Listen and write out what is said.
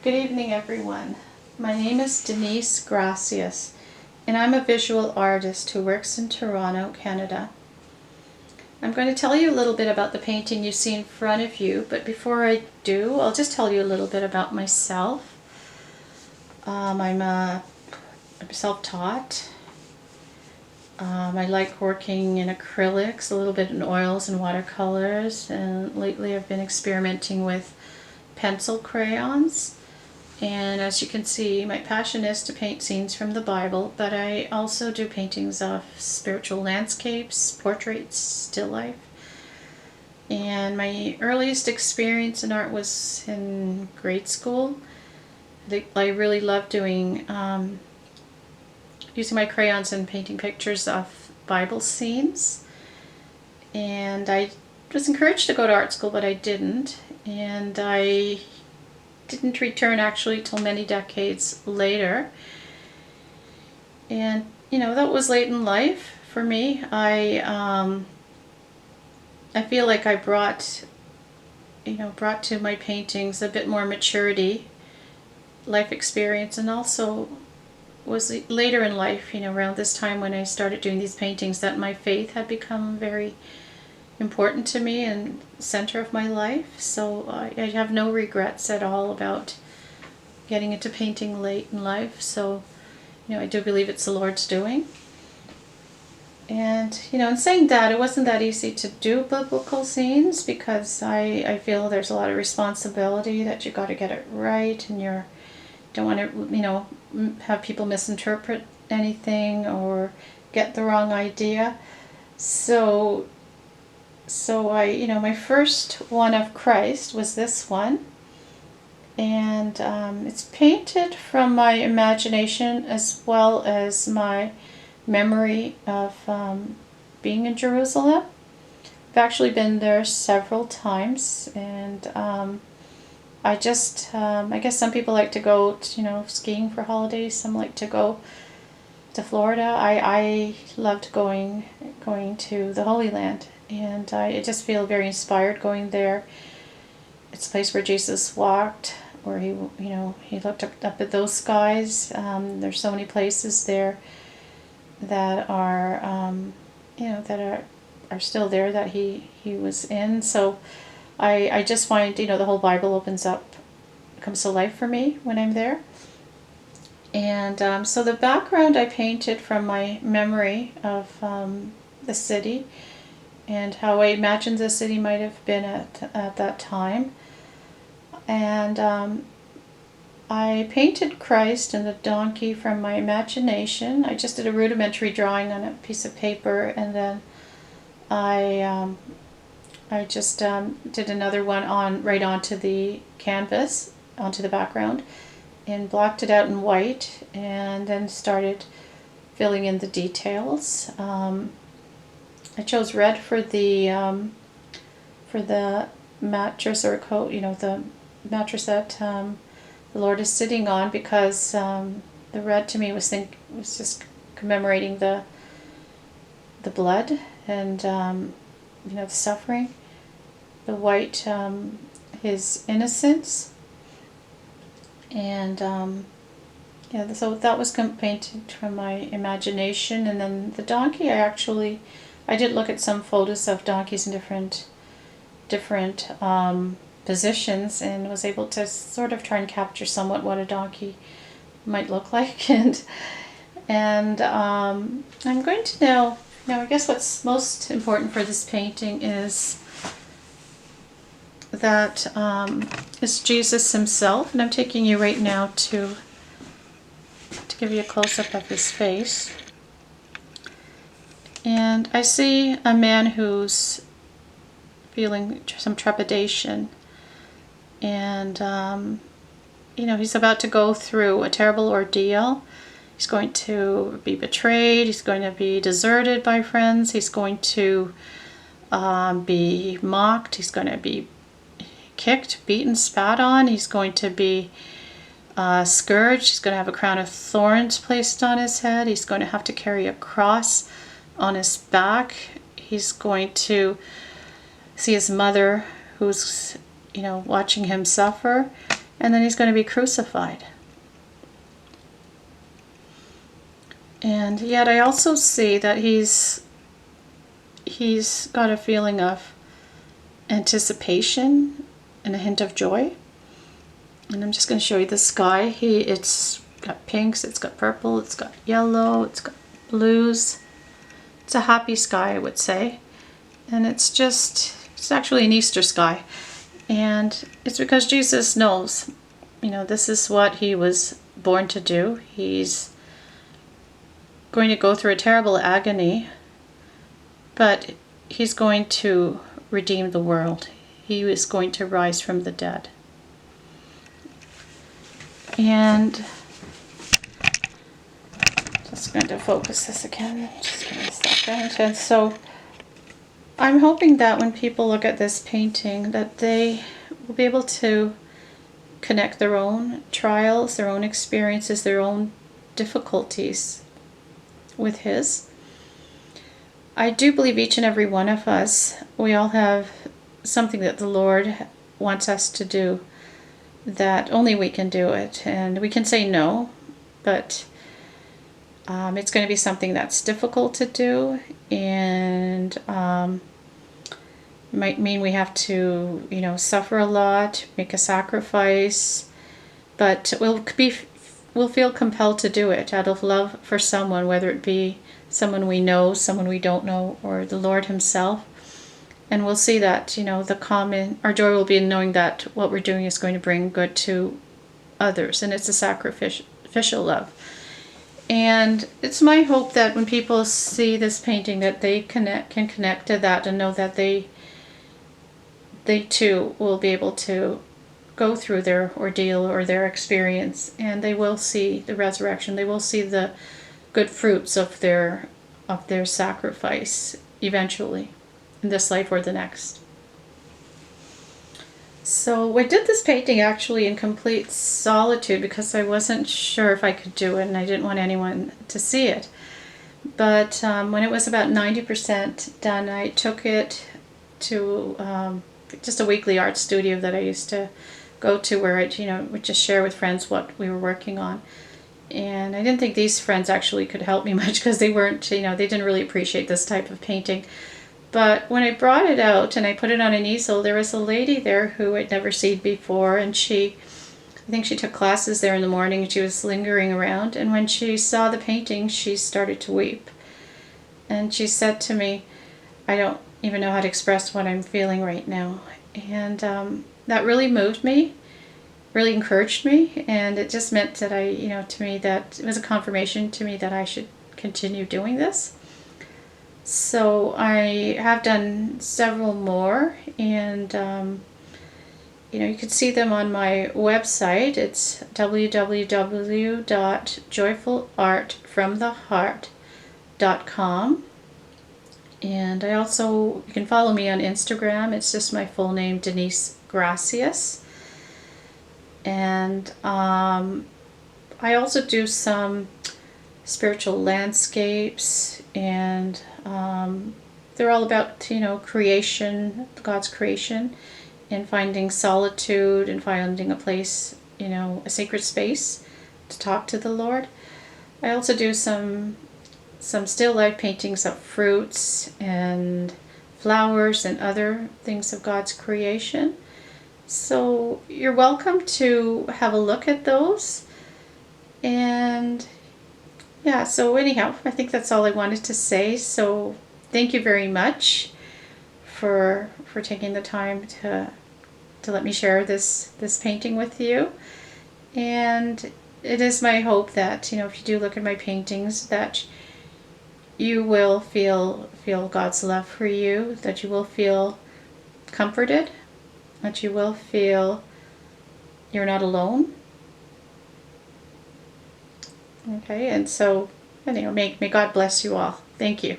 Good evening, everyone. My name is Denise Gracias, and I'm a visual artist who works in Toronto, Canada. I'm going to tell you a little bit about the painting you see in front of you, but before I do, I'll just tell you a little bit about myself. I'm self-taught. I like working in acrylics, a little bit in oils and watercolors, and lately I've been experimenting with pencil crayons. And as you can see, my passion is to paint scenes from the Bible, but I also do paintings of spiritual landscapes, portraits, still life. And my earliest experience in art was in grade school. I really loved doing using my crayons and painting pictures of Bible scenes. And I was encouraged to go to art school, but I didn't. And I didn't return actually till many decades later. And that was late in life for me. I feel like I brought to my paintings a bit more maturity, life experience, and also was later in life, around this time when I started doing these paintings, that my faith had become very important to me and center of my life. So I have no regrets at all about getting into painting late in life. So I do believe it's the Lord's doing. And in saying that, it wasn't that easy to do biblical scenes, because I feel there's a lot of responsibility, that you got to get it right, and you don't want to have people misinterpret anything or get the wrong idea. So I, my first one of Christ was this one, and it's painted from my imagination as well as my memory of being in Jerusalem. I've actually been there several times, and I guess some people like to go skiing for holidays, some like to go to Florida. I loved going to the Holy Land. And I just feel very inspired going there. It's a place where Jesus walked, where he looked up at those skies. There's so many places there that are that are still there that he was in. So I just find the whole Bible comes to life for me when I'm there. And so the background I painted from my memory of the city, and how I imagined the city might have been at that time. And I painted Christ and the donkey from my imagination. I just did a rudimentary drawing on a piece of paper, and then I just did another one right onto the canvas, onto the background, and blocked it out in white, and then started filling in the details. I chose red for the mattress or coat, the mattress that the Lord is sitting on, because the red to me was just commemorating the blood and the suffering. The white, his innocence, and so that was painted from my imagination. And then the donkey, I did look at some photos of donkeys in different positions, and was able to sort of try and capture somewhat what a donkey might look like. And I'm going to now, I guess what's most important for this painting is that is Jesus himself. And I'm taking you right now to give you a close-up of his face. And I see a man who's feeling some trepidation, and he's about to go through a terrible ordeal. He's going to be betrayed, he's going to be deserted by friends, he's going to be mocked, he's going to be kicked, beaten, spat on, he's going to be scourged, he's going to have a crown of thorns placed on his head, he's going to have to carry a cross on his back, he's going to see his mother, who's watching him suffer, and then he's going to be crucified. And yet I also see that he's got a feeling of anticipation and a hint of joy. And I'm just going to show you the sky. It's got pinks, it's got purple, it's got yellow, it's got blues. It's a happy sky, I would say. And it's actually an Easter sky. And it's because Jesus knows, this is what he was born to do. He's going to go through a terrible agony, but he's going to redeem the world. He is going to rise from the dead. And just going to focus this again. Just give me a second. And so I'm hoping that when people look at this painting, that they will be able to connect their own trials, their own experiences, their own difficulties with his. I do believe each and every one of us, we all have something that the Lord wants us to do, that only we can do it. And we can say no, but it's going to be something that's difficult to do, and might mean we have to, suffer a lot, make a sacrifice, but we'll feel compelled to do it out of love for someone, whether it be someone we know, someone we don't know, or the Lord himself. And we'll see that, our joy will be in knowing that what we're doing is going to bring good to others, and it's a sacrificial love. And it's my hope that when people see this painting, that they can connect to that and know that they too will be able to go through their ordeal or their experience, and they will see the resurrection. They will see the good fruits of their sacrifice eventually, in this life or the next. So I did this painting actually in complete solitude because I wasn't sure if I could do it, and I didn't want anyone to see it. But when it was about 90% done, I took it to just a weekly art studio that I used to go to, where I would just share with friends what we were working on. And I didn't think these friends actually could help me much, because they weren't, they didn't really appreciate this type of painting. But when I brought it out and I put it on an easel, there was a lady there who I'd never seen before, and I think she took classes there in the morning, and she was lingering around, and when she saw the painting, she started to weep. And she said to me, "I don't even know how to express what I'm feeling right now." And that really moved me, really encouraged me, and it just meant that to me, that it was a confirmation to me that I should continue doing this. So I have done several more, and you can see them on my website. It's www.joyfulartfromtheheart.com. And you can follow me on Instagram. It's just my full name, Denise Gracias. And I also do some spiritual landscapes, and they're all about creation, God's creation, and finding solitude and finding a place, a sacred space to talk to the Lord. I also do some still life paintings of fruits and flowers and other things of God's creation. So you're welcome to have a look at those. And yeah, so anyhow, I think that's all I wanted to say. So thank you very much for taking the time to let me share this painting with you. And it is my hope that, if you do look at my paintings, that you will feel God's love for you, that you will feel comforted, that you will feel you're not alone. Okay, and so, may God bless you all. Thank you.